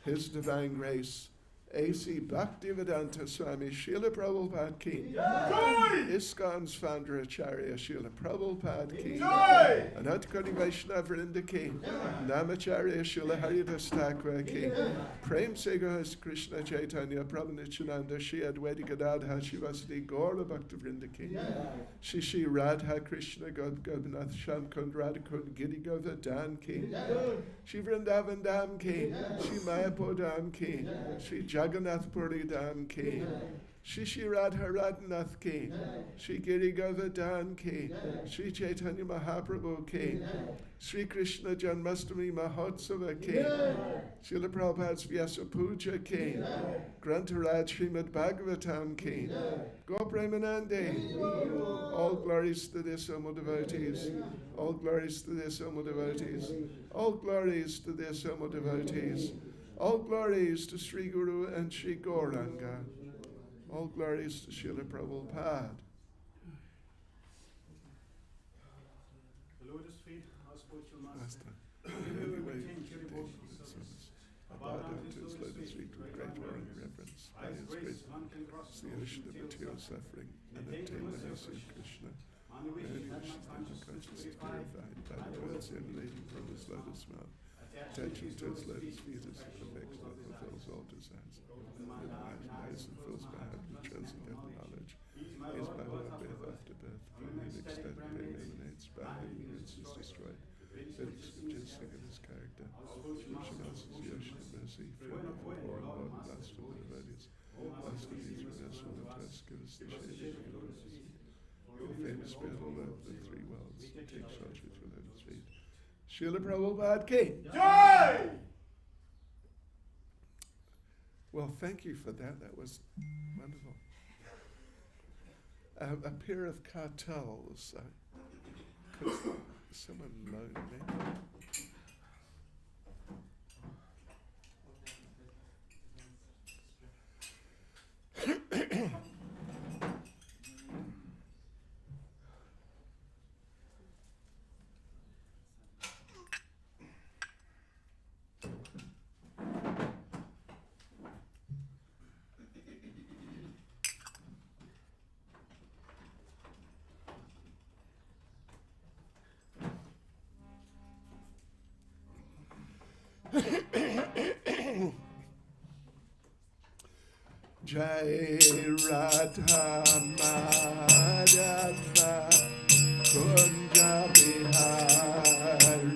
His Divine Grace, A.C. Bhaktivedanta Swami Srila Prabhupada Ki, ISKCON's founder Acharya Srila Prabhupada Ki, Anatkoti Vaishnava Vrinda Ki, Namacharya Srila Haridas Thakur Ki, Prem Segahas Krishna Chaitanya Prabhu Nityananda Shri Advaita Gadadha Shivasati Gaura Bhakta Vrinda Ki, Shri Radha Krishna Gopinath Shamkund Radhakund Giri Govardhan Ki, Shri Vrindavan Dham Ki, Shri Mayapur Dham Ki, Shri Jagannath Puri Dham Ki, Shri Radha Radhanath Ki, Shri Giri Govardhan Ki, Shri Chaitanya Mahaprabhu Ki, Shri Krishna Janmastami Mahotsava Ki, Srila Prabhupada's Vyasa Puja Ki, Grantaraj Srimad Bhagavatam Ki, Gopremanande, all glories to the Somo devotees, all glories to the Somo devotees, all glories to the Somo devotees, all glories to Sri Guru and Sri Gauranga, all glories to Srila Prabhupada. The Lotus feet, our spiritual master. Bow down to his lotus feet with great awe and reverence. By his grace, the ocean of material suffering, and obtain the mercy of Krishna. And he wishes that the conscience is purified by the words emanating from his lotus mouth. Attention to his lotus feet is the perfection that fulfills all desires. Eyes and fills my heart with transcendental knowledge. He is by one birth after birth, from whom ecstatic pain emanates, by whom ignorance is destroyed. Vedic scriptures sing of his character. Srimas is the ocean of mercy, friend of the poor and Lord and master of the devotees. Master of these reversal and trust, give us the shade of your lotus feet. Your famous spirit all over the three worlds. Take charge with your lotus feet. Srila Prabhupada Ki. Jai! Well, thank you for that. That was wonderful. A pair of cartels. Could someone loan me? Jai Radha Madhava Kunja Bihari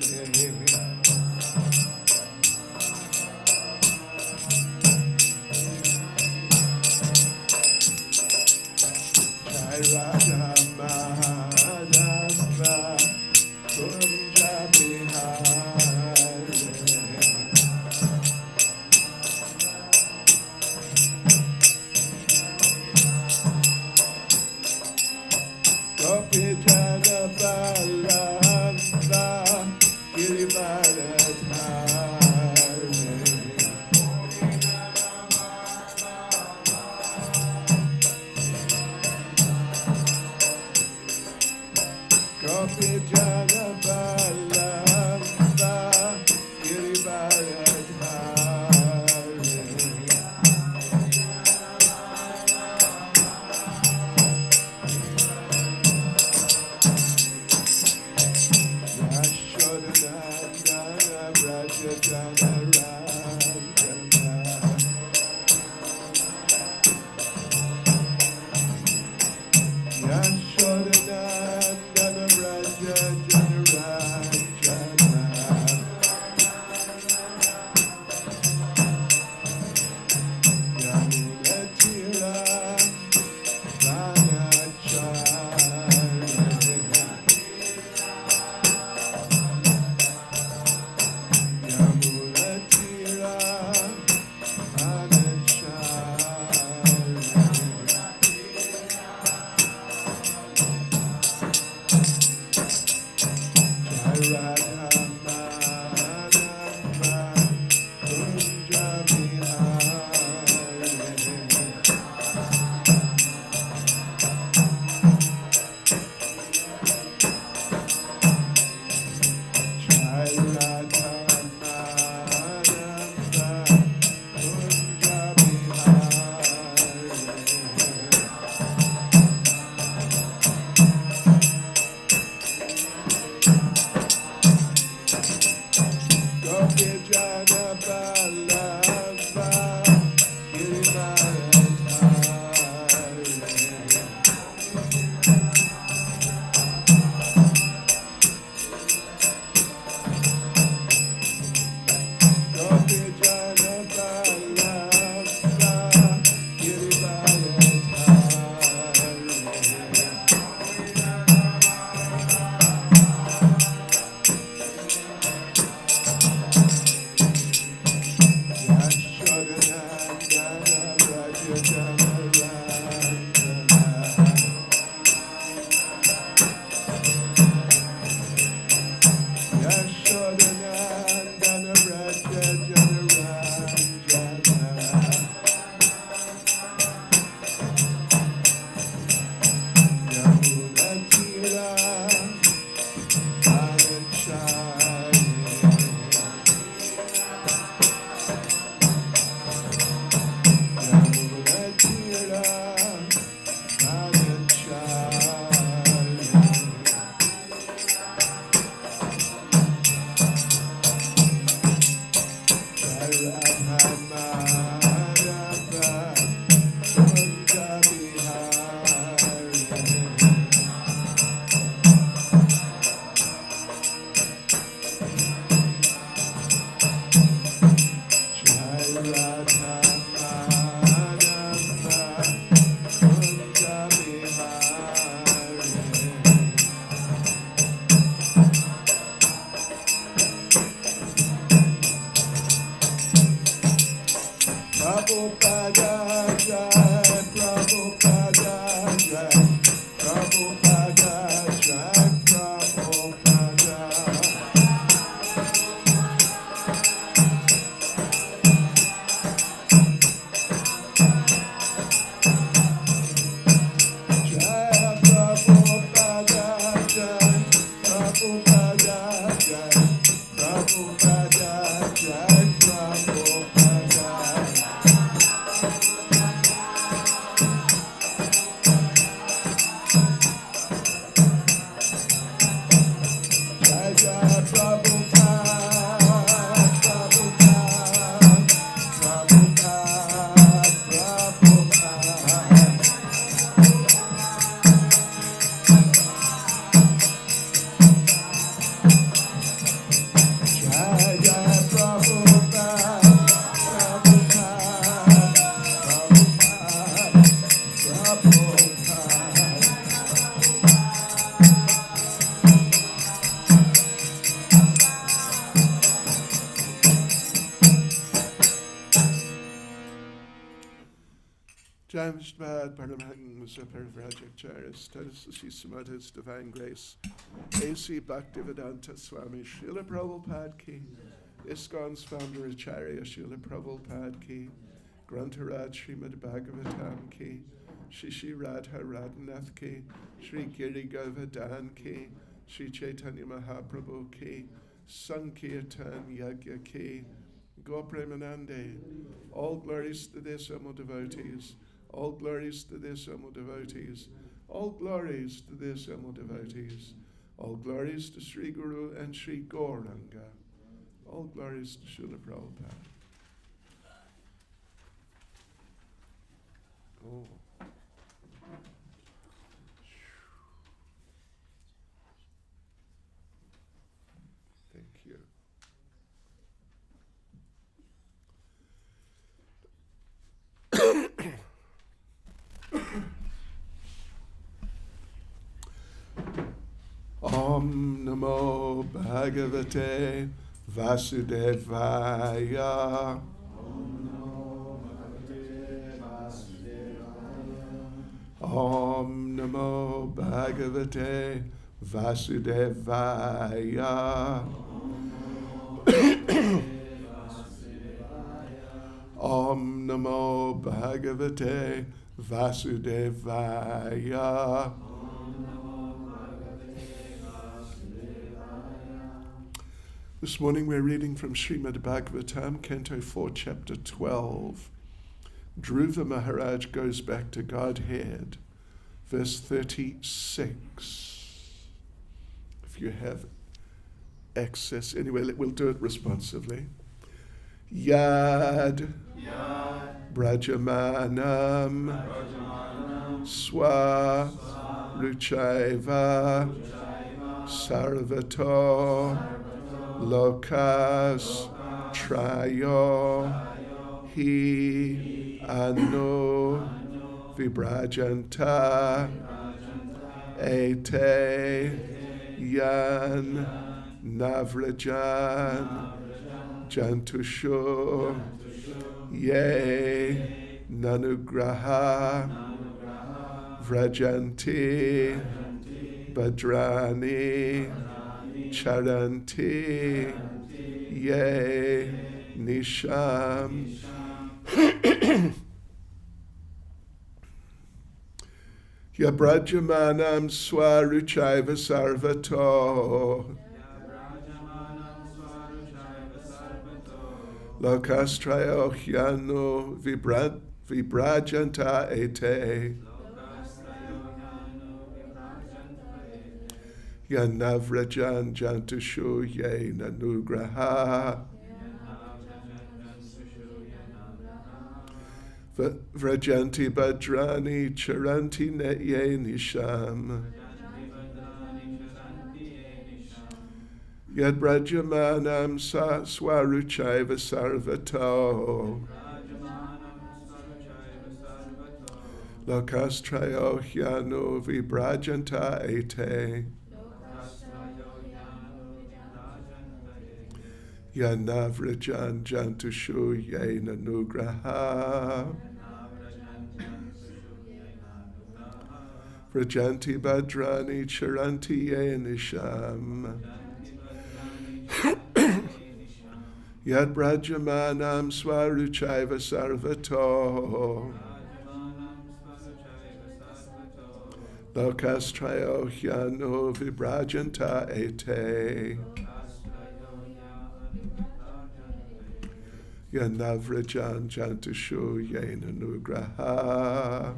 Yashodananda Raja Jamsbad Parliament was a Parvrajak Charis, Tadasasi Samatas Divine Grace, A.C. Bhaktivedanta Swami Srila Prabhupada Ki, ISKCON's founder Acharya Srila Prabhupada Ki, Grantaraj Srimad Bhagavatam Ki, Shishi Radha Radhanath Ki, Sri Giri Govardhan Ki, Sri Chaitanya Mahaprabhu Ki, Sankirtan Yagya Ki, Gopremanande. All glories to their Samo devotees. All glories to their Samo devotees. All glories to their Samo devotees. All glories to Sri Guru and Sri Gauranga. All glories to Srila Prabhupada. Oh. Thank you. Om Namo Bhagavate Vasudevaya. Om Namo Bhagavate Vasudevaya. Om Namo Bhagavate Vasudevaya. This morning we're reading from Srimad Bhagavatam, Canto 4, Chapter 12. Dhruva Maharaj goes back to Godhead, verse 36. If you have access, anyway, we'll do it responsively. Yad Brajamanam Swa Ruchaiva Sarvato Lokas Trayo Hi Anu Vibrajanta Ete Yan Navrajan Jantusho Ye Nanugraha Vrajanti Badrani Charanti Ye Nisham Yabrajamanam Swaruchaiva Sarvato Lokastrayo Hyano Vibrajanta Ete Yanavrajan Jantushu Ye Nanugraha Vrajanti Badrani Charanti Ye Nisham Yad Brajamanam Swaruchaiva Sarvato Lokastrayo Hyano Vibrajanta Ete Yanavrajan Jantushu Ye Nanugraha Vrajanti Badrani Charanti Ye Nisham Yad Brajamanam Swaruchaiva Sarvato Lokastrayo Hyano Vibrajanta Ete Yanavrajan Jantushu Ye Nanugraha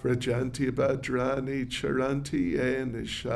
Vrajanti Badrani Charanti Ye Nisham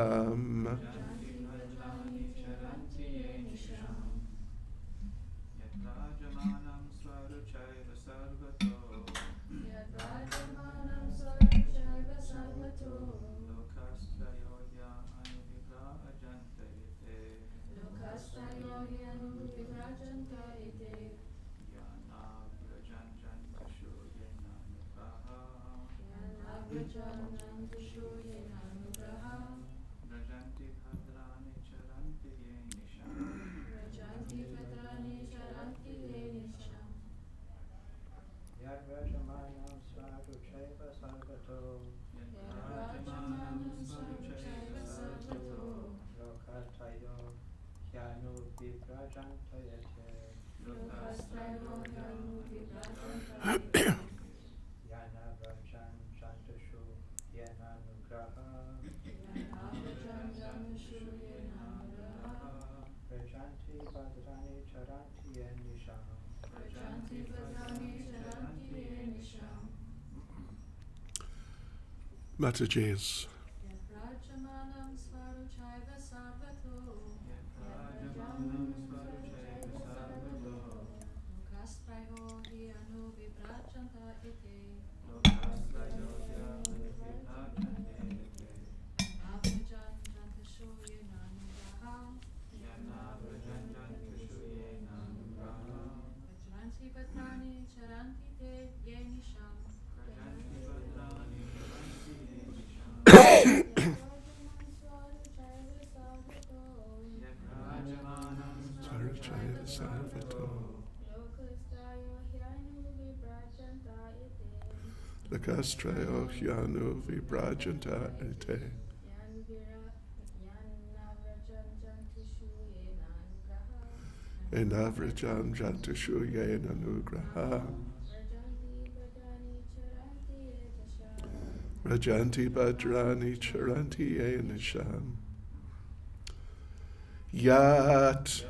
Mataji's. Lakastrayo hyanu vibrajanta ete. Enavrajan jantushu yena nugraha. Rajanti Bhadrani Charanti Enisham. Yat,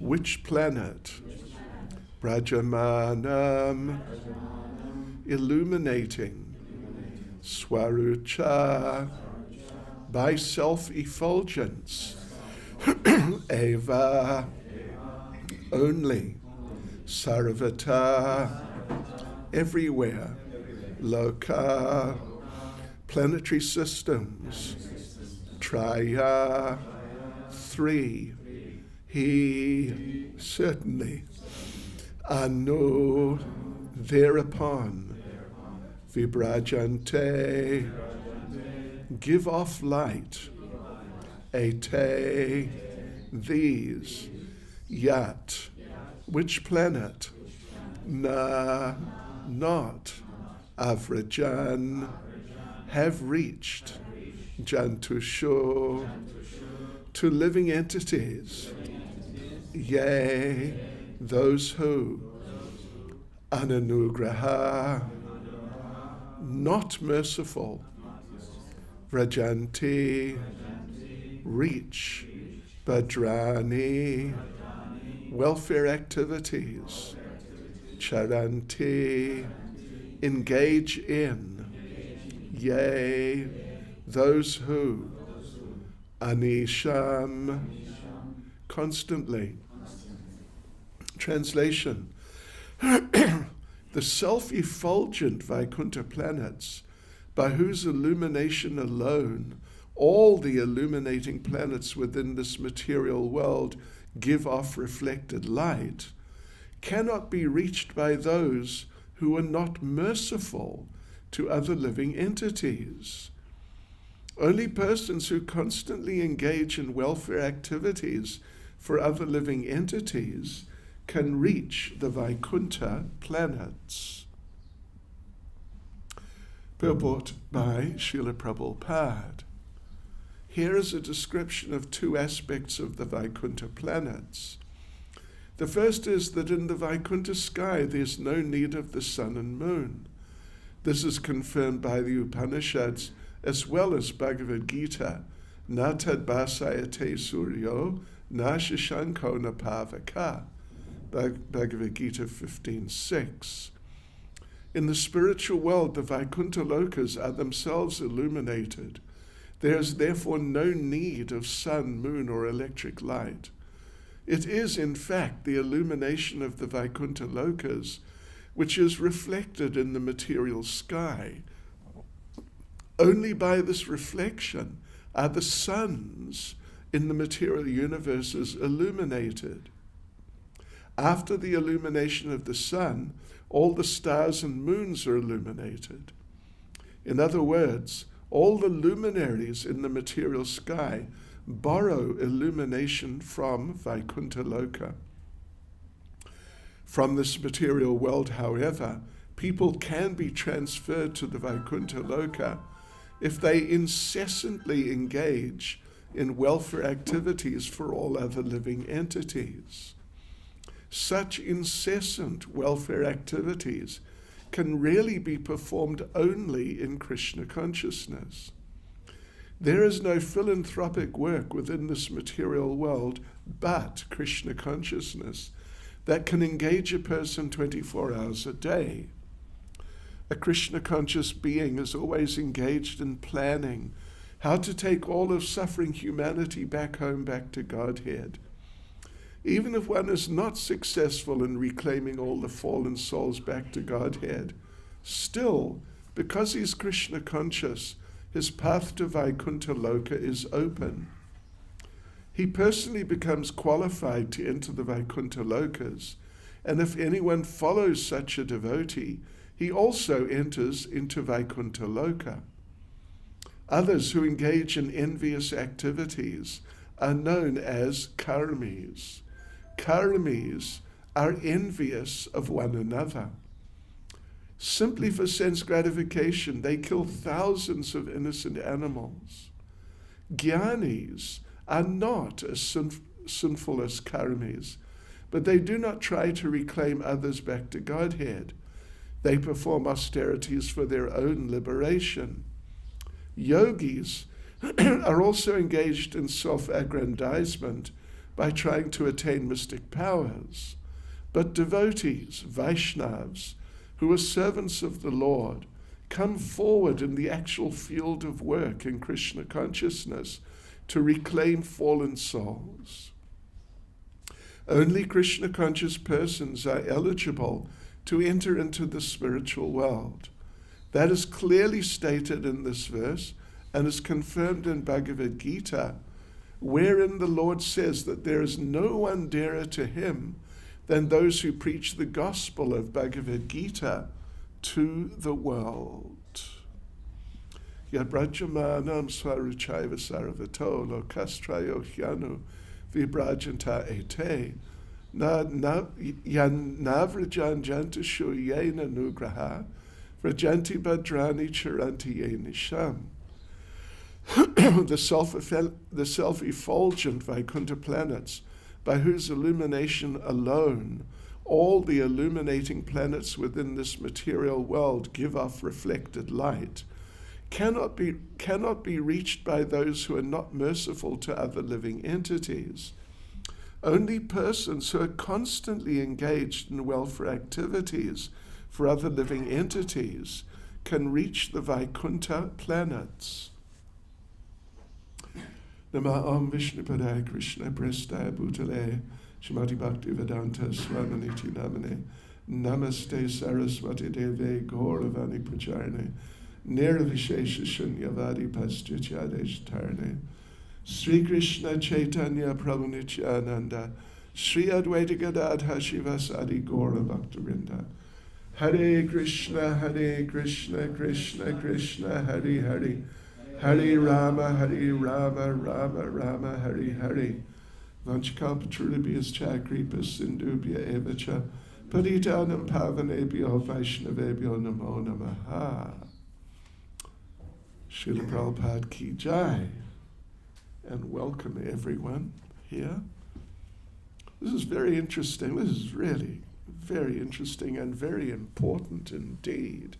which planet? Brajamanam, illuminating. Swarucha, by self-effulgence. Eva, only. Sarvata, everywhere. Loka, planetary systems. Traya, three. He, certainly. Anu, thereupon. Vibrajante, give off light. Ete, these. Yat, which planet? Na, not. Avrajan, have reached. Jantusho, to living entities. Yea, those who. Ananugraha, not merciful. Vrajanti, reach. Bhadrani, welfare activities. Charanti, engage in. Yea, those who. Anisham, constantly. Translation. The self-effulgent Vaikuntha planets, by whose illumination alone all the illuminating planets within this material world give off reflected light, cannot be reached by those who are not merciful to other living entities. Only persons who constantly engage in welfare activities for other living entities can reach the Vaikuntha planets. Purport by Srila Prabhupada. Here is a description of two aspects of the Vaikuntha planets. The first is that in the Vaikuntha sky there's no need of the sun and moon. This is confirmed by the Upanishads as well as Bhagavad Gita. Na tad basayate suryo, na shashanko na pavaka. Bhagavad Gita 15:6. In the spiritual world, the Vaikuntha lokas are themselves illuminated. There is therefore no need of sun, moon, or electric light. It is, in fact, the illumination of the Vaikuntha lokas which is reflected in the material sky. Only by this reflection are the suns in the material universes illuminated. After the illumination of the sun, all the stars and moons are illuminated. In other words, all the luminaries in the material sky borrow illumination from Vaikuntha Loka. From this material world, however, people can be transferred to the Vaikuntha Loka if they incessantly engage in welfare activities for all other living entities. Such incessant welfare activities can really be performed only in Krishna consciousness. There is no philanthropic work within this material world but Krishna consciousness that can engage a person 24 hours a day. A Krishna conscious being is always engaged in planning how to take all of suffering humanity back home, back to Godhead. Even if one is not successful in reclaiming all the fallen souls back to Godhead, still, because he's Krishna conscious, his path to Vaikuntha Loka is open. He personally becomes qualified to enter the Vaikuntha Lokas, and if anyone follows such a devotee, he also enters into Vaikuntha Loka. Others who engage in envious activities are known as karmis. Karmis are envious of one another. Simply for sense gratification, they kill thousands of innocent animals. Jnanis are not as sinful as karmis, but they do not try to reclaim others back to Godhead. They perform austerities for their own liberation. Yogis are also engaged in self-aggrandizement by trying to attain mystic powers. But devotees, Vaishnavas, who are servants of the Lord, come forward in the actual field of work in Krishna consciousness to reclaim fallen souls. Only Krishna conscious persons are eligible to enter into the spiritual world. That is clearly stated in this verse and is confirmed in Bhagavad Gita, wherein the Lord says that there is no one dearer to him than those who preach the gospel of Bhagavad Gita to the world. Yabrajamanam swaruchaiva sarvato lokastrayo hyanu vibrajanta ete navrajan jantashu yena nugraha vrajanti badrani charanti yenisham. The self-effulgent Vaikuntha planets, by whose illumination alone all the illuminating planets within this material world give off reflected light, cannot be reached by those who are not merciful to other living entities. Only persons who are constantly engaged in welfare activities for other living entities can reach the Vaikuntha planets. Nama Om Vishnupadaya Krishna Prestaya Bhutale Shrimati Bhaktivedanta Swaminiti Namane Namaste Saraswati Deve Gauravani Pracharne Nirvishesha Shunyavadi Paschachyadesh Tarne Sri Krishna Chaitanya Prabhu Nityananda Sri Advaita Gadadha Shivasadi Gaura Bhaktivinoda Hare Krishna Krishna Krishna Hare Hare Hare Rama, Rama Rama, Hare Hare. Vanchkalpatrubhyas Chakripas Sindhubhya Evacha Paditanam Pavanebhyo Vaishnavebhyo Namo Namaha. Srila Prabhupada Ki Jai. And welcome everyone here. This is very interesting. This is really very interesting and very important indeed.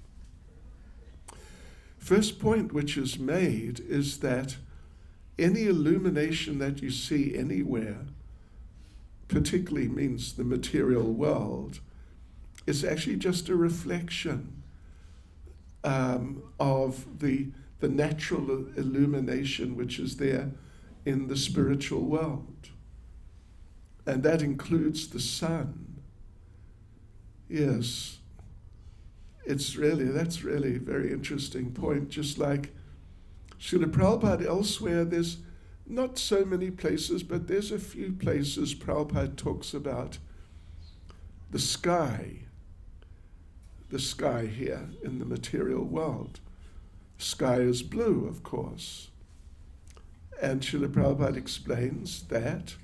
First point which is made is that any illumination that you see anywhere, particularly means the material world, is actually just a reflection of the natural illumination which is there in the spiritual world. And that includes the sun. Yes. That's really a very interesting point. Just like Srila Prabhupada elsewhere, there's not so many places, but there's a few places Prabhupada talks about the sky here in the material world. Sky is blue, of course. And Srila Prabhupada explains that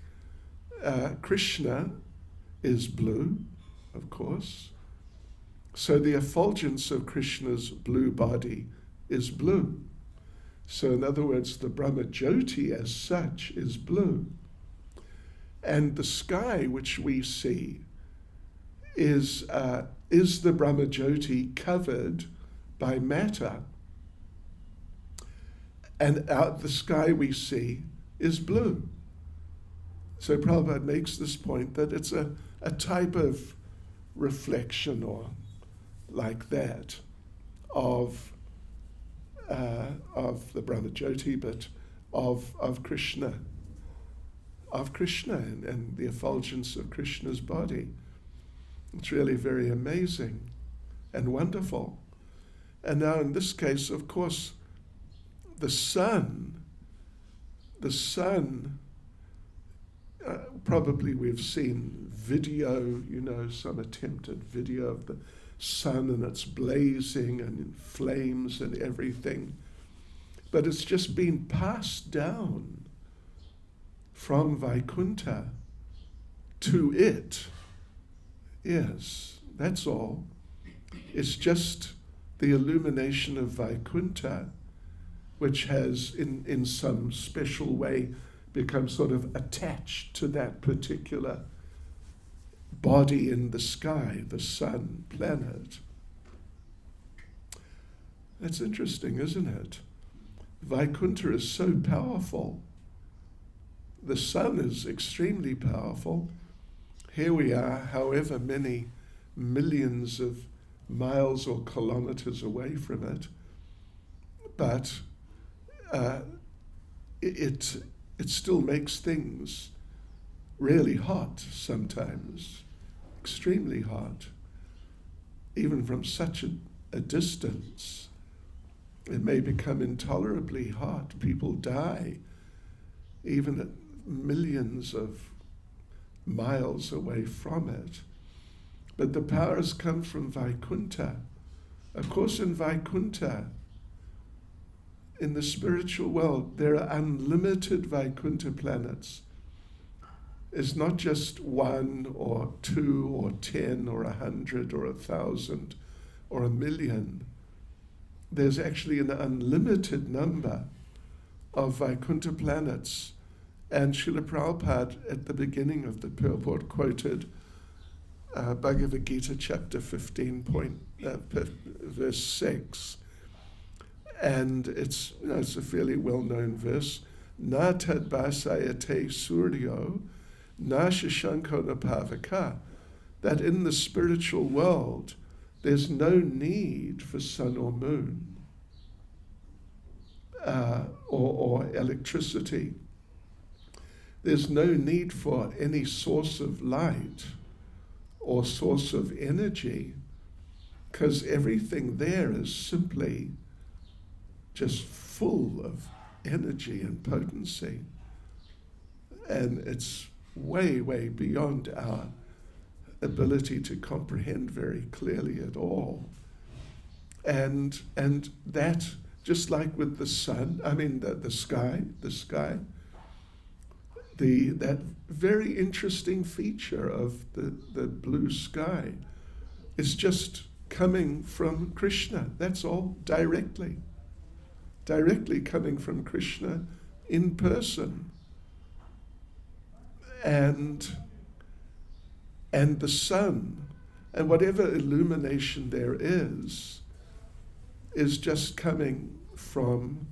Krishna is blue, of course. So the effulgence of Krishna's blue body is blue. So in other words, the Brahma Jyoti as such is blue. And the sky which we see is the Brahma Jyoti covered by matter. And out the sky we see is blue. So Prabhupada makes this point that it's a type of reflection or like that of the Brahma Jyoti, but of Krishna, and the effulgence of Krishna's body. It's really very amazing and wonderful. And now in this case, of course, the sun, probably we've seen video, some attempted video of the sun, and it's blazing and in flames and everything. But it's just been passed down from Vaikuntha to it. Yes, that's all. It's just the illumination of Vaikuntha, which has in some special way become sort of attached to that particular body in the sky, the sun, planet. That's interesting, isn't it? Vaikuntha is so powerful. The sun is extremely powerful. Here we are, however many millions of miles or kilometers away from it, but it still makes things really hot sometimes, extremely hot, even from such a distance. It may become intolerably hot. People die even at millions of miles away from it. But the powers come from Vaikuntha. Of course, in Vaikuntha, in the spiritual world, there are unlimited Vaikuntha planets. It's not just 1 or 2 or 10 or 100 or 1,000 or 1,000,000. There's actually an unlimited number of Vaikuntha planets. And Srila Prabhupada, at the beginning of the purport, quoted Bhagavad Gita chapter 15, verse 6. And it's a fairly well-known verse. Na tad basayate suryo, na shashanko na pavaka. That in the spiritual world, there's no need for sun or moon or electricity. There's no need for any source of light or source of energy, because everything there is simply just full of energy and potency. And it's way, way beyond our ability to comprehend very clearly at all. And that, just like with the sun, the sky, that very interesting feature of the blue sky is just coming from Krishna. That's all, directly coming from Krishna in person. And the sun, and whatever illumination there is just coming from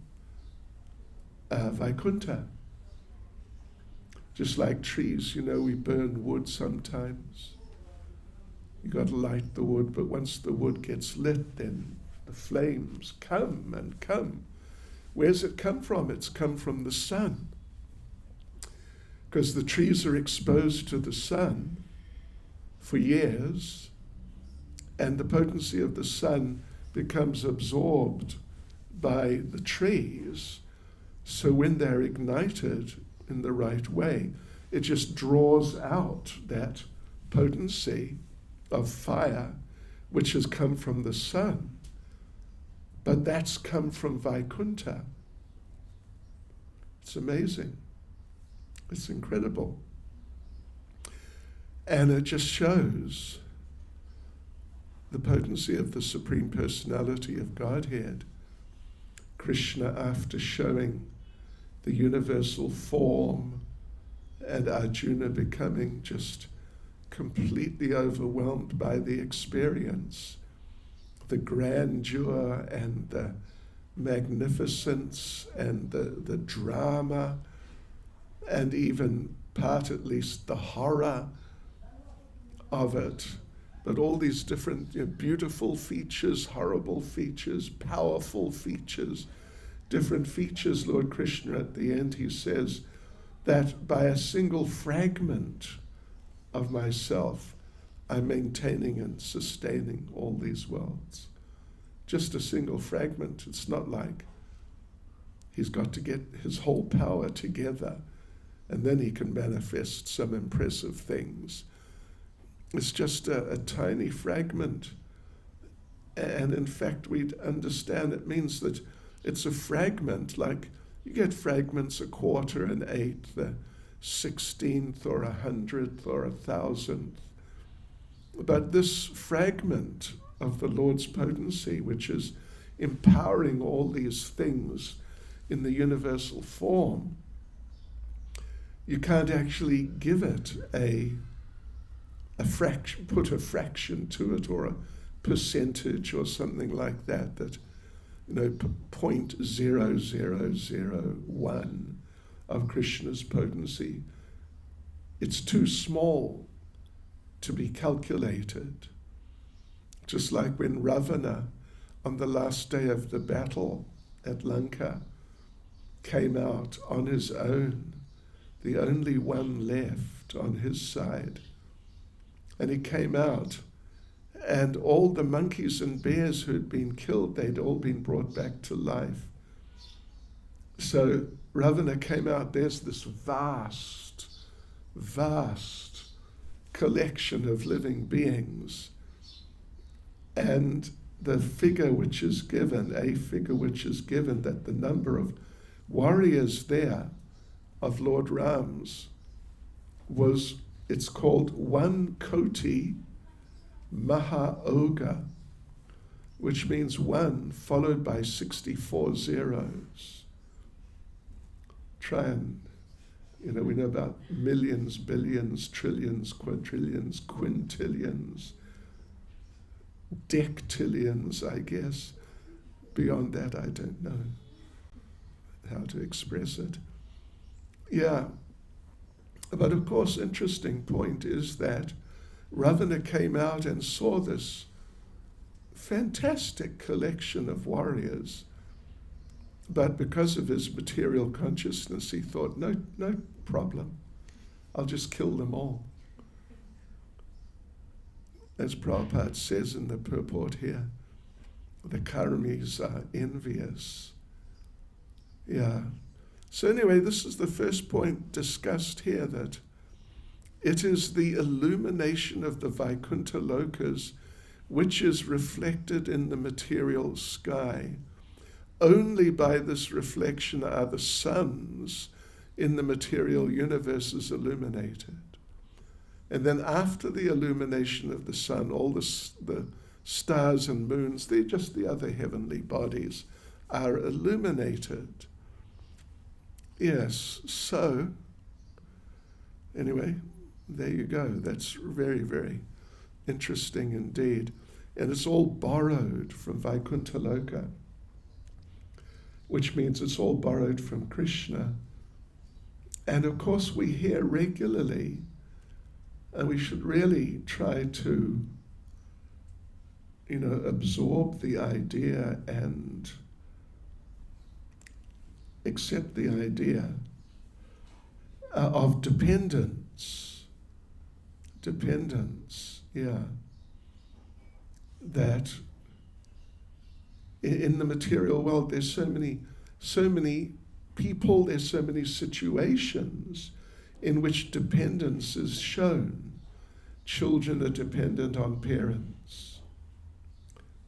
Vaikuntha. Just like trees, we burn wood sometimes. You got to light the wood, but once the wood gets lit, then the flames come and come. Where's it come from? It's come from the sun. Because the trees are exposed to the sun for years, and the potency of the sun becomes absorbed by the trees. So when they're ignited in the right way, it just draws out that potency of fire which has come from the sun. But that's come from Vaikuntha. It's amazing. It's incredible. And it just shows the potency of the Supreme Personality of Godhead. Krishna, after showing the universal form, and Arjuna becoming just completely overwhelmed by the experience, the grandeur and magnificence and the drama, and even part, at least, the horror of it. But all these different beautiful features, horrible features, powerful features, different features. Lord Krishna, at the end, he says that by a single fragment of myself, I'm maintaining and sustaining all these worlds. Just a single fragment. It's not like he's got to get his whole power together and then he can manifest some impressive things. It's just a tiny fragment. And in fact, we'd understand it means that it's a fragment, like you get fragments a quarter, an eighth, a 16th or 100th or 1,000th. But this fragment of the Lord's potency, which is empowering all these things in the universal form, you can't actually give it a fraction, put a fraction to it or a percentage or something like that, 0.0001 of Krishna's potency. It's too small to be calculated. Just like when Ravana, on the last day of the battle at Lanka, came out on his own, the only one left on his side. And he came out, and all the monkeys and bears who had been killed, they'd all been brought back to life. So Ravana came out, there's this vast collection of living beings. And the figure which is given, that the number of warriors there of Lord Ram's it's called 1 Koti Mahaoga, which means 1 followed by 64 zeros. Try and, we know about millions, billions, trillions, quadrillions, quintillions, dectillions, I guess. Beyond that, I don't know how to express it. Yeah. But of course, interesting point is that Ravana came out and saw this fantastic collection of warriors. But because of his material consciousness, he thought, no problem. I'll just kill them all. As Prabhupada says in the purport here, the karmis are envious. Yeah. So anyway, this is the first point discussed here, that it is the illumination of the Vaikuntha Lokas which is reflected in the material sky. Only by this reflection are the suns in the material universes illuminated. And then after the illumination of the sun, all the stars and moons, they're just the other heavenly bodies, are illuminated. Yes, so, anyway, there you go. That's very, very interesting indeed. And it's all borrowed from Vaikuntha Loka, which means it's all borrowed from Krishna. And of course we hear regularly, and we should really try to, absorb the idea and accept the idea of dependence. Dependence, yeah. That in the material world there's so many people, there's so many situations in which dependence is shown. Children are dependent on parents.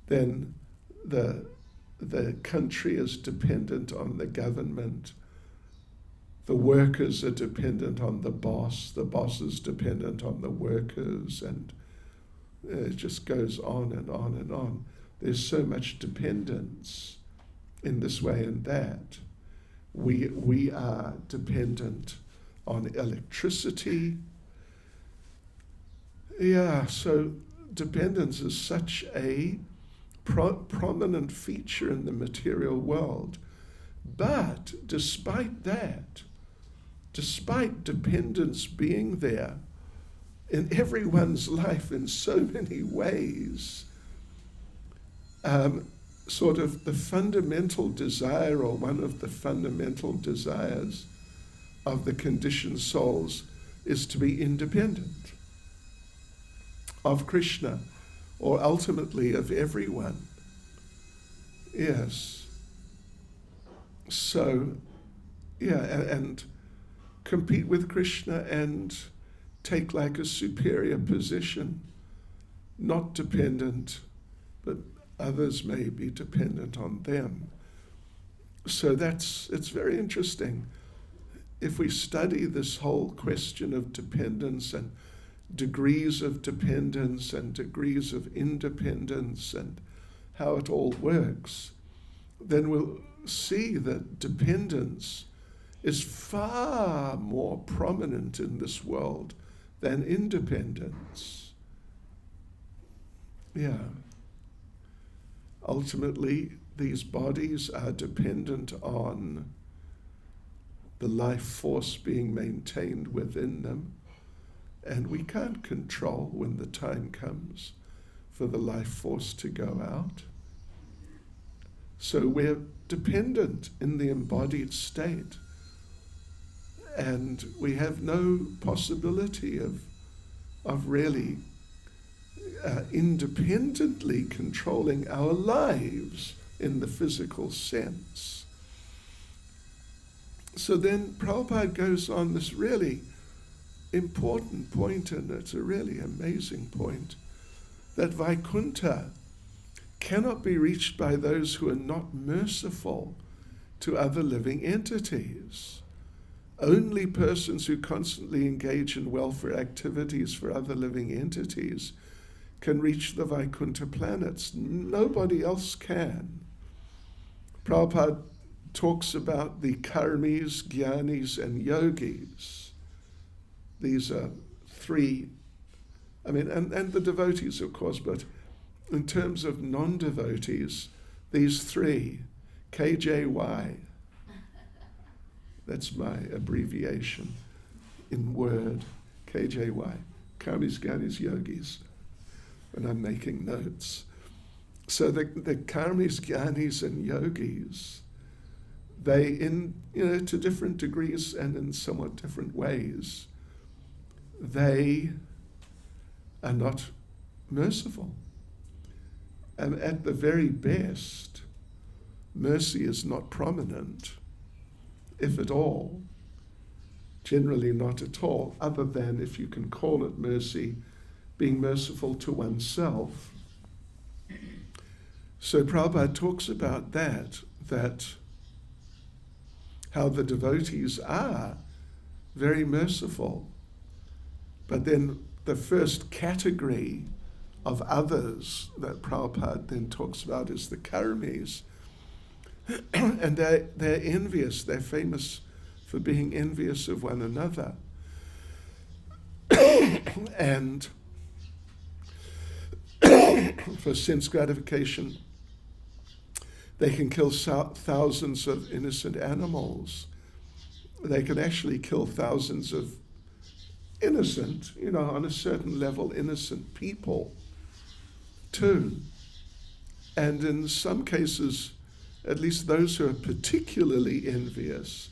Then the country is dependent on the government. The workers are dependent on the boss is dependent on the workers, and it just goes on and on and on. There's so much dependence in this way and that. We are dependent on electricity. Yeah, so dependence is such a prominent feature in the material world. But despite that, despite dependence being there in everyone's life in so many ways, sort of the fundamental desire, or one of the fundamental desires of the conditioned souls, is to be independent of Krishna, or ultimately of everyone. Yes. So, yeah, and compete with Krishna and take like a superior position, not dependent, but others may be dependent on them. So it's very interesting. If we study this whole question of dependence and degrees of dependence and degrees of independence and how it all works, then we'll see that dependence is far more prominent in this world than independence. Yeah. Ultimately, these bodies are dependent on the life force being maintained within them, and we can't control when the time comes for the life force to go out. So we're dependent in the embodied state, and we have no possibility of really independently controlling our lives in the physical sense. So then Prabhupada goes on this really important point, and it's a really amazing point, that Vaikuntha cannot be reached by those who are not merciful to other living entities. Only persons who constantly engage in welfare activities for other living entities can reach the Vaikuntha planets. Nobody else can. Prabhupada talks about the karmis, jnanis, and yogis. These are three, and the devotees, of course, but in terms of non-devotees, these three, KJY, that's my abbreviation in word, KJY, karmis, jnanis, yogis, when I'm making notes. So the karmis, jnanis, and yogis, they, to different degrees and in somewhat different ways, they are not merciful. And at the very best, mercy is not prominent, if at all. Generally not at all, other than, if you can call it mercy, being merciful to oneself. So Prabhupada talks about that how the devotees are very merciful. But then the first category of others that Prabhupada then talks about is the karmis. And they're envious. They're famous for being envious of one another. And for sense gratification, they can kill thousands of innocent animals. They can actually kill thousands of innocent, on a certain level, innocent people too. And in some cases, at least those who are particularly envious,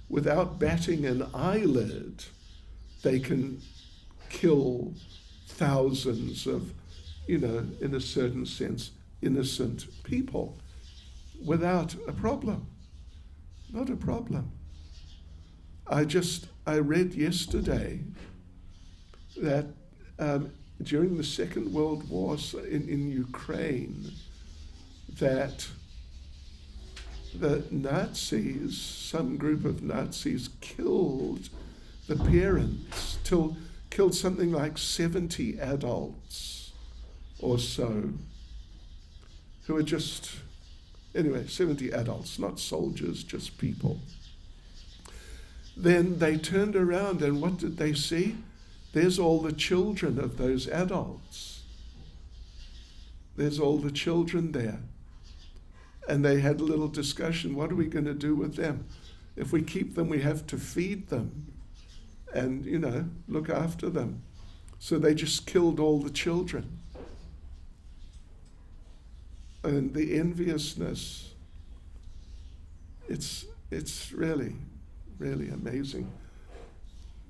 without batting an eyelid, they can kill thousands of, in a certain sense, innocent people without a problem. Not a problem. I read yesterday that during the Second World War in Ukraine, that the Nazis, some group of Nazis, killed the parents, killed something like 70 adults or so, who were just, 70 adults, not soldiers, just people. Then they turned around, and what did they see? There's all the children of those adults. there's all the children there. And they had a little discussion, what are we going to do with them? If we keep them, we have to feed them and, look after them. So they just killed all the children. And the enviousness, it's really, really amazing.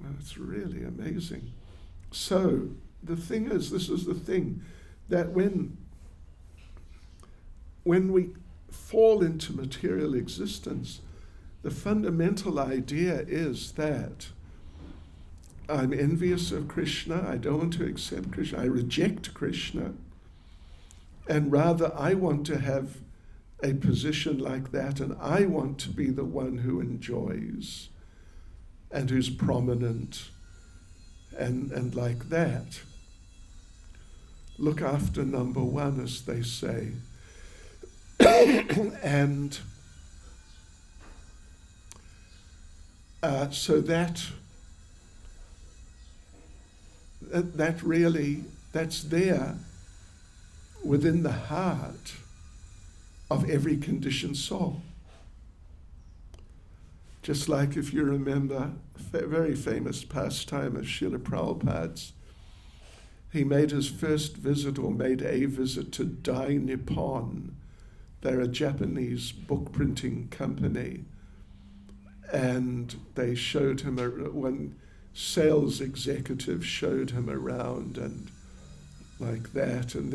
Well, it's really amazing. So the thing is, this is the thing, that when we fall into material existence, the fundamental idea is that I'm envious of Krishna, I don't want to accept Krishna, I reject Krishna, and rather I want to have a position like that, and I want to be the one who enjoys and who's prominent and like that. Look after number one, as they say. And so that really, that's there within the heart of every conditioned soul. Just like, if you remember, a very famous pastime of Srila Prabhupada's, he made his first visit, or made a visit, to Dai Nippon. They're a Japanese book printing company. And they showed him, one sales executive showed him around and like that. And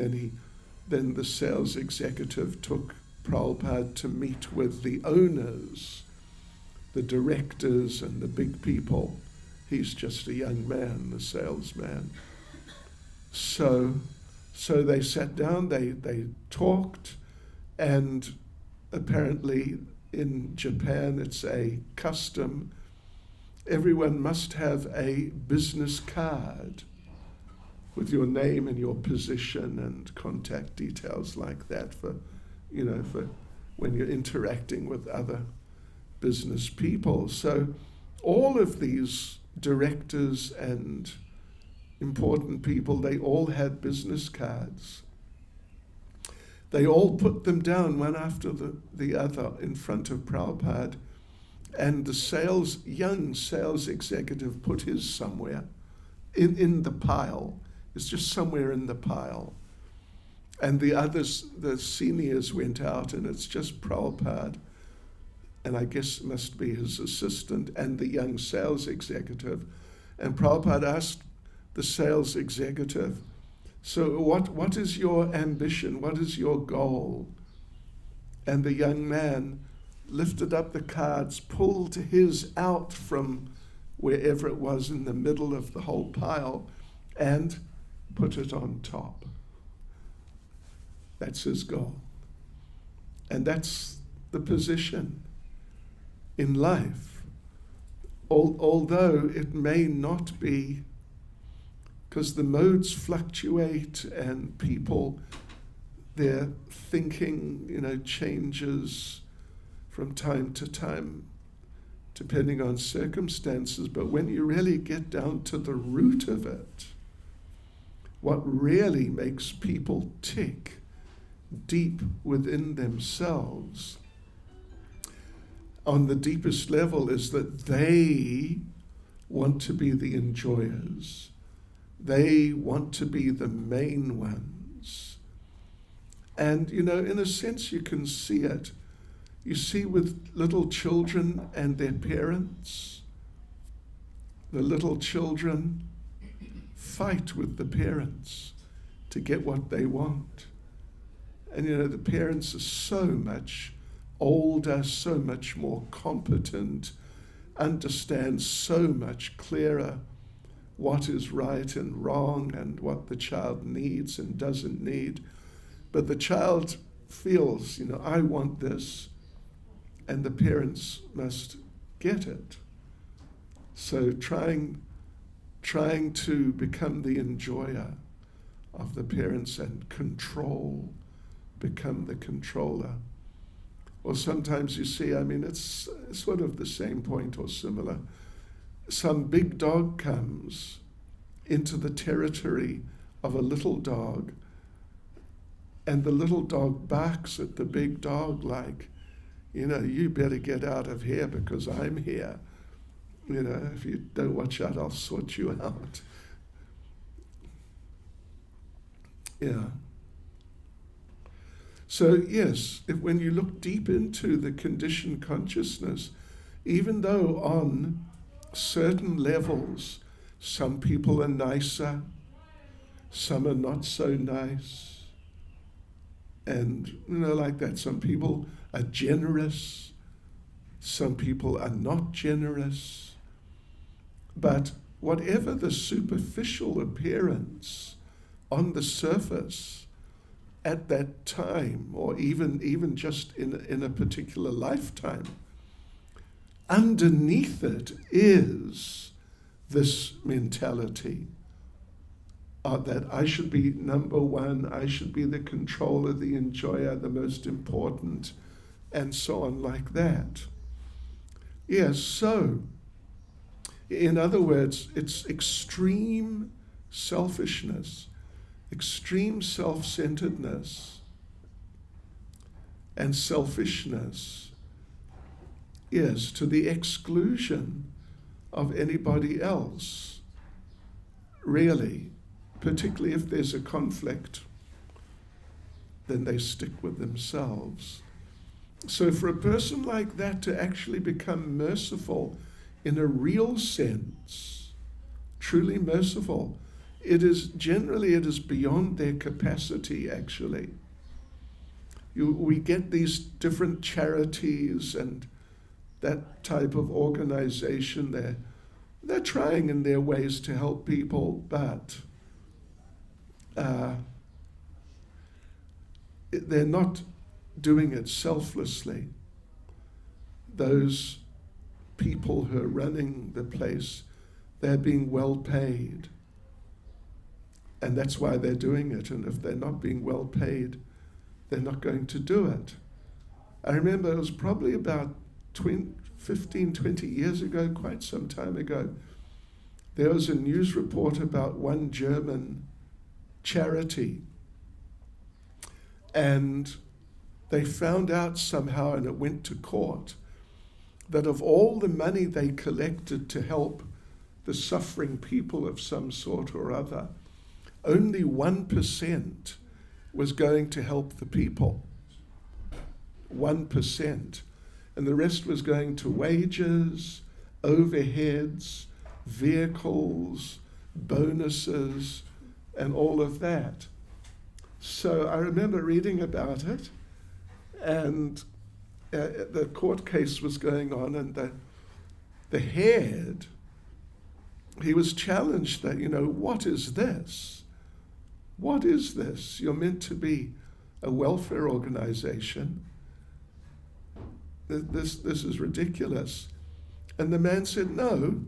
then the sales executive took Prabhupada to meet with the owners, the directors and the big people. He's just a young man, the salesman. So they sat down, they talked, and apparently in Japan it's a custom. Everyone must have a business card with your name and your position and contact details like that for when you're interacting with other business people. So all of these directors and important people, they all had business cards. They all put them down one after the other in front of Prabhupada, and the young sales executive put his somewhere in the pile. It's just somewhere in the pile. And the others, the seniors, went out, and it's just Prabhupada, and I guess it must be his assistant, and the young sales executive. And Prabhupada asked the sales executive, so what is your ambition? What is your goal? And the young man lifted up the cards, pulled his out from wherever it was in the middle of the whole pile, and put it on top. That's his goal. And that's the position in life. Although it may not be, because the modes fluctuate and people, their thinking, changes from time to time, depending on circumstances. But when you really get down to the root of it, what really makes people tick deep within themselves, on the deepest level, is that they want to be the enjoyers. They want to be the main ones. And, in a sense, you can see it. You see with little children and their parents. The little children fight with the parents to get what they want. And, the parents are so much older, so much more competent, understand so much clearer what is right and wrong and what the child needs and doesn't need. But the child feels, I want this, and the parents must get it. So trying to become the enjoyer of the parents and become the controller. Or sometimes you see, it's sort of the same point or similar. Some big dog comes into the territory of a little dog, and the little dog barks at the big dog like, you better get out of here because I'm here. If you don't watch out, I'll sort you out. Yeah. So yes, when you look deep into the conditioned consciousness, even though on certain levels, some people are nicer, some are not so nice, and like that, some people are generous, some people are not generous, but whatever the superficial appearance on the surface at that time, or even just in a particular lifetime, underneath it is this mentality that I should be number one, I should be the controller, the enjoyer, the most important, and so on like that. Yes, so, in other words, it's extreme selfishness, extreme self-centeredness, and selfishness, yes, to the exclusion of anybody else, really. Particularly if there's a conflict, then they stick with themselves. So for a person like that to actually become merciful in a real sense, truly merciful, it is beyond their capacity, actually. We get these different charities and that type of organization. They're trying in their ways to help people, but they're not doing it selflessly. Those people who are running the place, they're being well paid. And that's why they're doing it. And if they're not being well paid, they're not going to do it. I remember it was probably about 15, 20 years ago, quite some time ago, there was a news report about one German charity, and they found out somehow, and it went to court, that of all the money they collected to help the suffering people of some sort or other, only 1% was going to help the people. 1%. And the rest was going to wages, overheads, vehicles, bonuses, and all of that. So I remember reading about it, and the court case was going on, and the head, he was challenged that, what is this? What is this? You're meant to be a welfare organization. This is ridiculous. And the man said, no,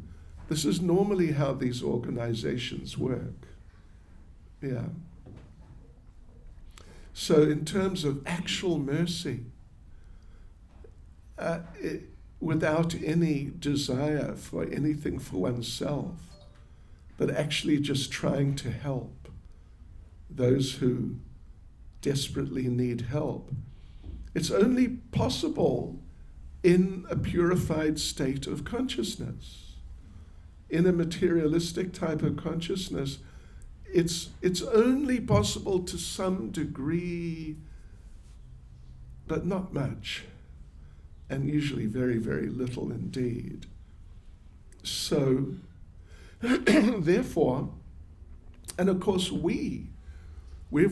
this is normally how these organizations work. Yeah. So in terms of actual mercy, without any desire for anything for oneself, but actually just trying to help those who desperately need help, it's only possible in a purified state of consciousness. In a materialistic type of consciousness, it's only possible to some degree, but not much, and usually very, very little indeed. So, therefore, and of course we've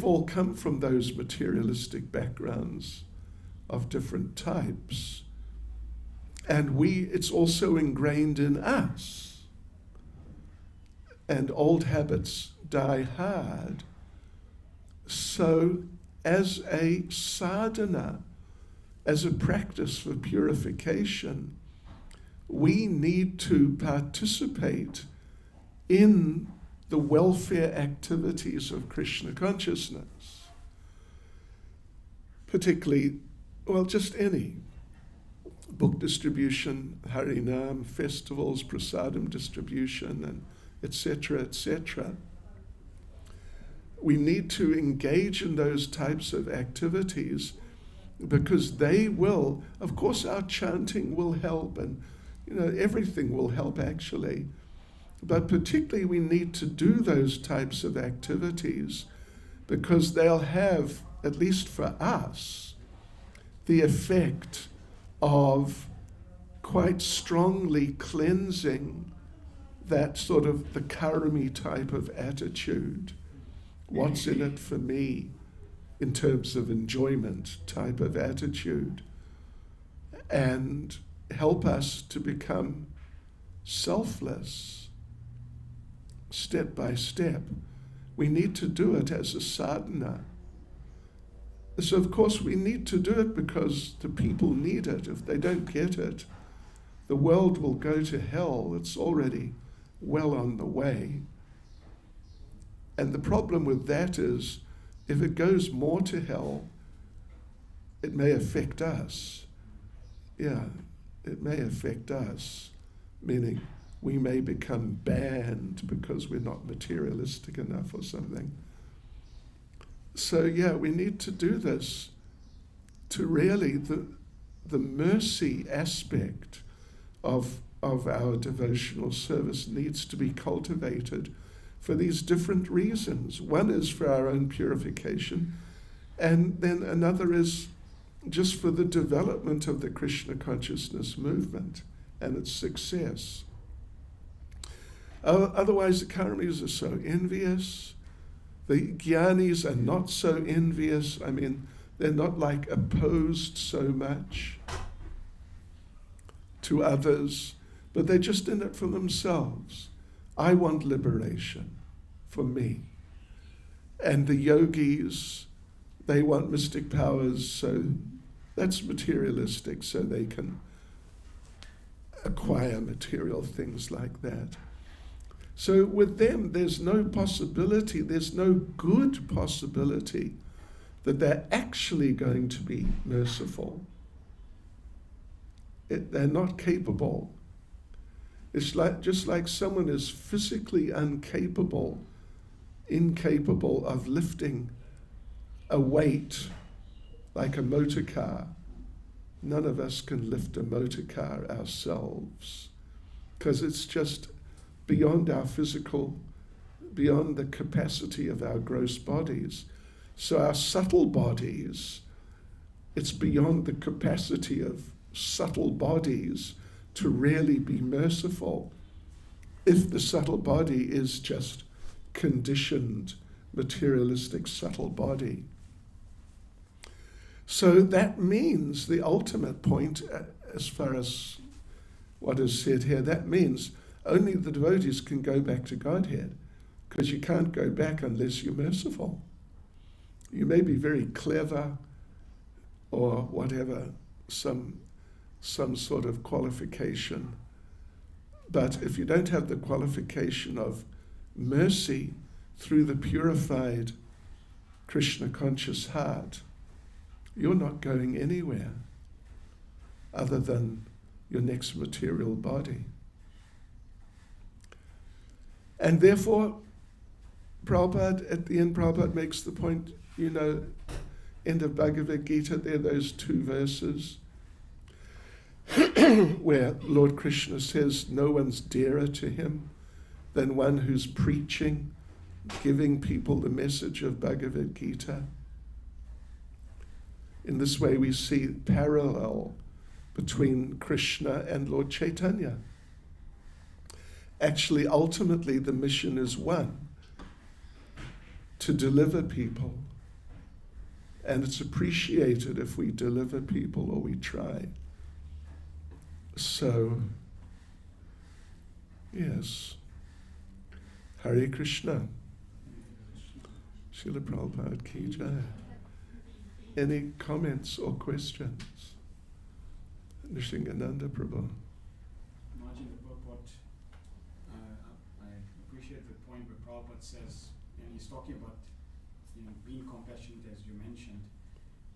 all come from those materialistic backgrounds of different types, and it's also ingrained in us, and old habits die hard. So as a sadhana, as a practice for purification, we need to participate in the welfare activities of Krishna consciousness. Particularly, just any book distribution, Harinam, festivals, prasadam distribution, and etc., etc. we need to engage in those types of activities because they will, of course, our chanting will help, and everything will help actually. But particularly we need to do those types of activities because they'll have, at least for us, the effect of quite strongly cleansing that sort of the karmi type of attitude. What's in it for me in terms of enjoyment type of attitude, and help us to become selfless step by step. We need to do it as a sadhana. So of course we need to do it because the people need it. If they don't get it, the world will go to hell. It's already well on the way. And the problem with that is, if it goes more to hell, it may affect us. Yeah, it may affect us, meaning we may become banned because we're not materialistic enough or something. So yeah, we need to do this to really, the mercy aspect of our devotional service needs to be cultivated for these different reasons. One is for our own purification, and then another is just for the development of the Krishna consciousness movement and its success. Otherwise, the karmis are so envious. The jnanis are not so envious. I mean, they're not like opposed so much to others, but they're just in it for themselves. I want liberation for me. And the yogis, they want mystic powers, so that's materialistic, so they can acquire material things like that. So with them, there's no possibility, there's no good possibility that they're actually going to be merciful. They're not capable. It's just like someone is physically incapable of lifting a weight like a motor car. None of us can lift a motor car ourselves because it's just beyond our physical, beyond the capacity of our gross bodies. So our subtle bodies, it's beyond the capacity of subtle bodies to really be merciful if the subtle body is just conditioned, materialistic subtle body. So that means the ultimate point, as far as what is said here, that means only the devotees can go back to Godhead, because you can't go back unless you're merciful. You may be very clever or whatever, some sort of qualification, but if you don't have the qualification of mercy through the purified Krishna conscious heart, you're not going anywhere other than your next material body. And therefore, Prabhupada, at the end, Prabhupada makes the point, end of Bhagavad Gita, there are those two verses where Lord Krishna says no one's dearer to him than one who's preaching, giving people the message of Bhagavad Gita. In this way we see parallel between Krishna and Lord Chaitanya. Actually, ultimately, the mission is one, to deliver people. And it's appreciated if we deliver people or we try. So, yes. Hare Krishna. Srila Prabhupada Ki Jai. Any comments or questions? Nishingananda Prabhu. Margin the purport, I appreciate the point where Prabhupada says, and he's talking about being compassionate, as you mentioned,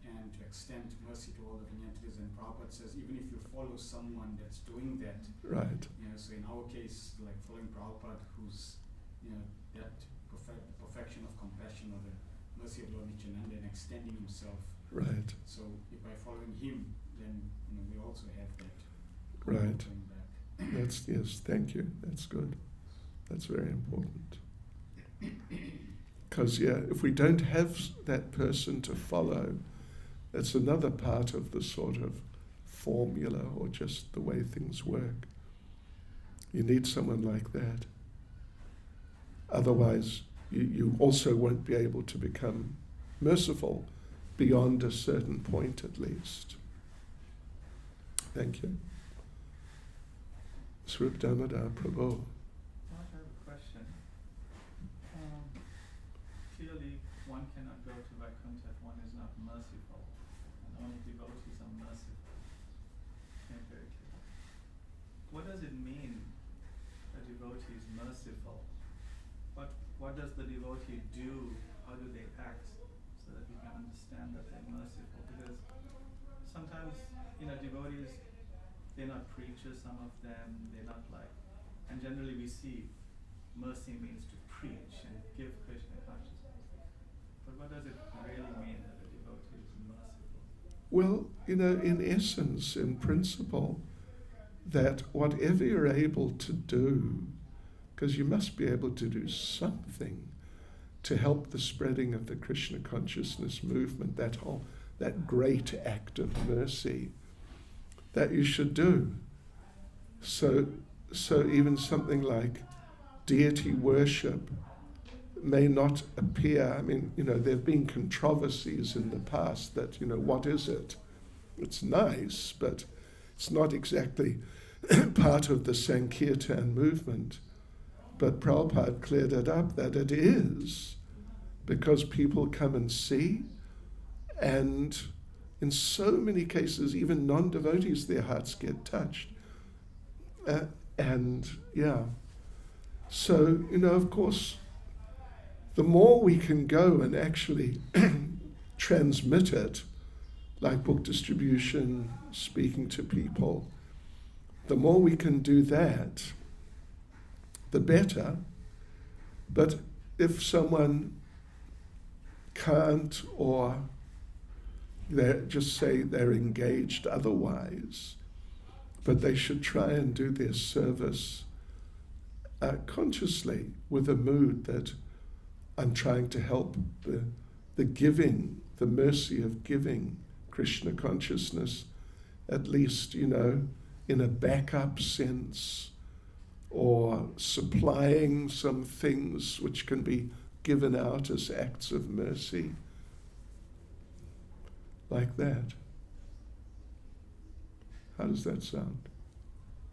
and to extend mercy to all living entities. And Prabhupada says, even if you follow someone that's doing that, right? So in our case, like following Prabhupada, who's that perfection of compassion, or the mercy of Lord Nityananda, and extending himself. Right. So if by following him, then we also have that. Right. Going back. That's, yes, thank you. That's good. That's very important. Because, yeah, if we don't have that person to follow, that's another part of the sort of formula or just the way things work. You need someone like that. Otherwise, you also won't be able to become merciful beyond a certain point at least. Thank you. Srup Damodar Prabhu. I have a question. Clearly, one cannot go to Vaikuntha if one is not merciful, and only devotees are merciful. Made very clear. What does it mean, a devotee is merciful? What does the devotee do? How do they act, so that we can understand that they're merciful? Because sometimes, devotees, they're not preachers, some of them, they're not like, and generally we see mercy means to preach and give Krishna consciousness. But what does it really mean that a devotee is merciful? Well, in essence, in principle, that whatever you're able to do, because you must be able to do something to help the spreading of the Krishna consciousness movement, that great act of mercy, that you should do. So even something like deity worship may not appear, there have been controversies in the past that, what is it? It's nice, but it's not exactly part of the Sankirtan movement. But Prabhupada cleared it up that it is, because people come and see, and in so many cases, even non-devotees, their hearts get touched. So, of course, the more we can go and actually transmit it, like book distribution, speaking to people, the more we can do that, the better. But if someone can't, or just say they're engaged otherwise, but they should try and do their service consciously, with a mood that I'm trying to help the giving, the mercy of giving Krishna consciousness, at least, in a backup sense, or supplying some things which can be given out as acts of mercy, like that. How does that sound?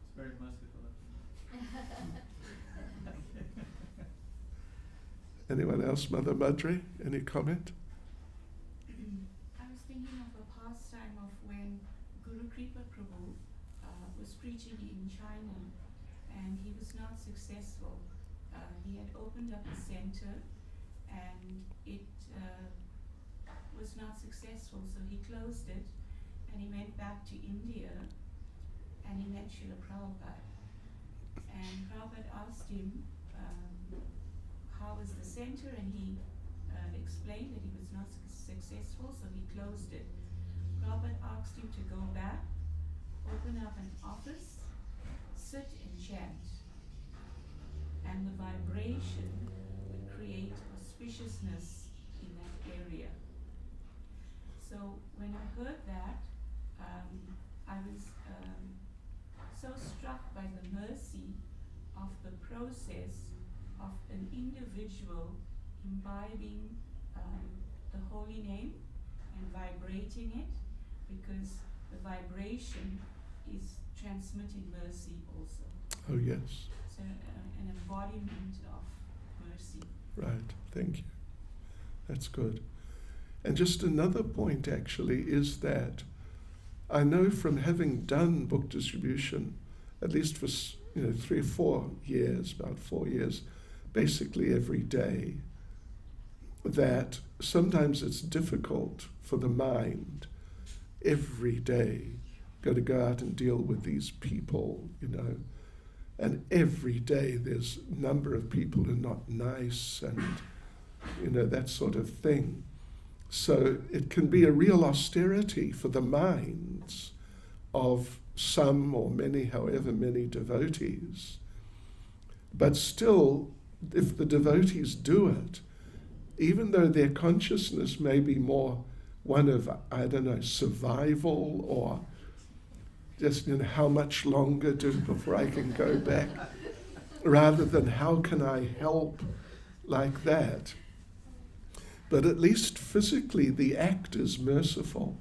It's very merciful of you. Anyone else, Mother Madri? Any comment? I was thinking of a pastime of when Guru Kripa Prabhu was preaching in China, and he was not successful. He had opened up a center, and it was not successful, so he closed it, and he went back to India, and he met Srila Prabhupada. And Prabhupada asked him, how was the center? And he explained that he was not successful, so he closed it. Prabhupada asked him to go back, open up an office, sit and chant, and the vibration would create auspiciousness in that area. So when I heard that, I was so struck by the mercy of the process of an individual imbibing the holy name and vibrating it, because the vibration is transmitting mercy also. Oh, yes. So an embodiment of mercy. Right, thank you. That's good. And just another point actually is that I know from having done book distribution, at least for 3 or 4 years, about 4 years, basically every day, that sometimes it's difficult for the mind every day. Got to go out and deal with these people, And every day there's a number of people who are not nice and, that sort of thing. So it can be a real austerity for the minds of some or many, however many devotees. But still, if the devotees do it, even though their consciousness may be more one of, survival or just, how much longer before I can go back, rather than how can I help like that. But at least physically the act is merciful,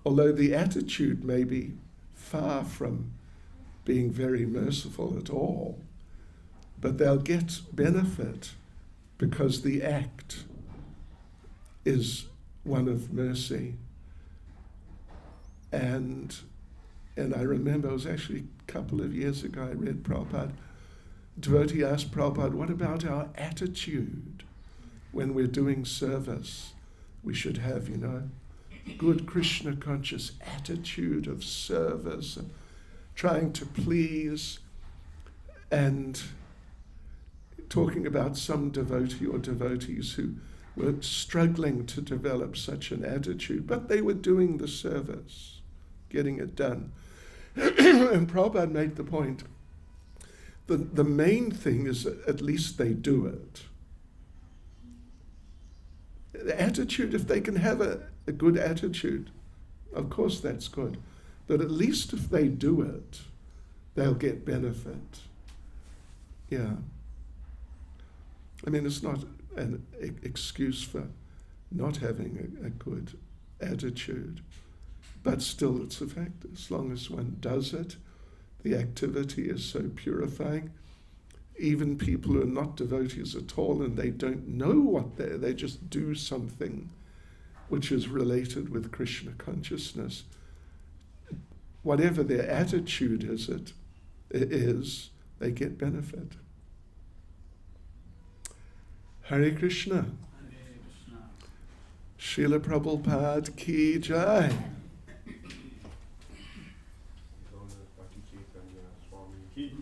although the attitude may be far from being very merciful at all. But they'll get benefit because the act is one of mercy. And I remember, it was actually a couple of years ago, I read Prabhupada, a devotee asked Prabhupada, what about our attitude when we're doing service? We should have, good Krishna conscious attitude of service and trying to please, and talking about some devotee or devotees who were struggling to develop such an attitude, but they were doing the service, getting it done. And Prabhupada made the point, the main thing is at least they do it. The attitude, if they can have a good attitude, of course that's good. But at least if they do it, they'll get benefit. Yeah. I mean, it's not an excuse for not having a good attitude, but still it's a fact. As long as one does it, the activity is so purifying. Even people who are not devotees at all and they don't know what they just do something which is related with Krishna consciousness. Whatever their attitude is, they get benefit. Hare Krishna. Hare Krishna. Srila Prabhupada ki jai. Swami ki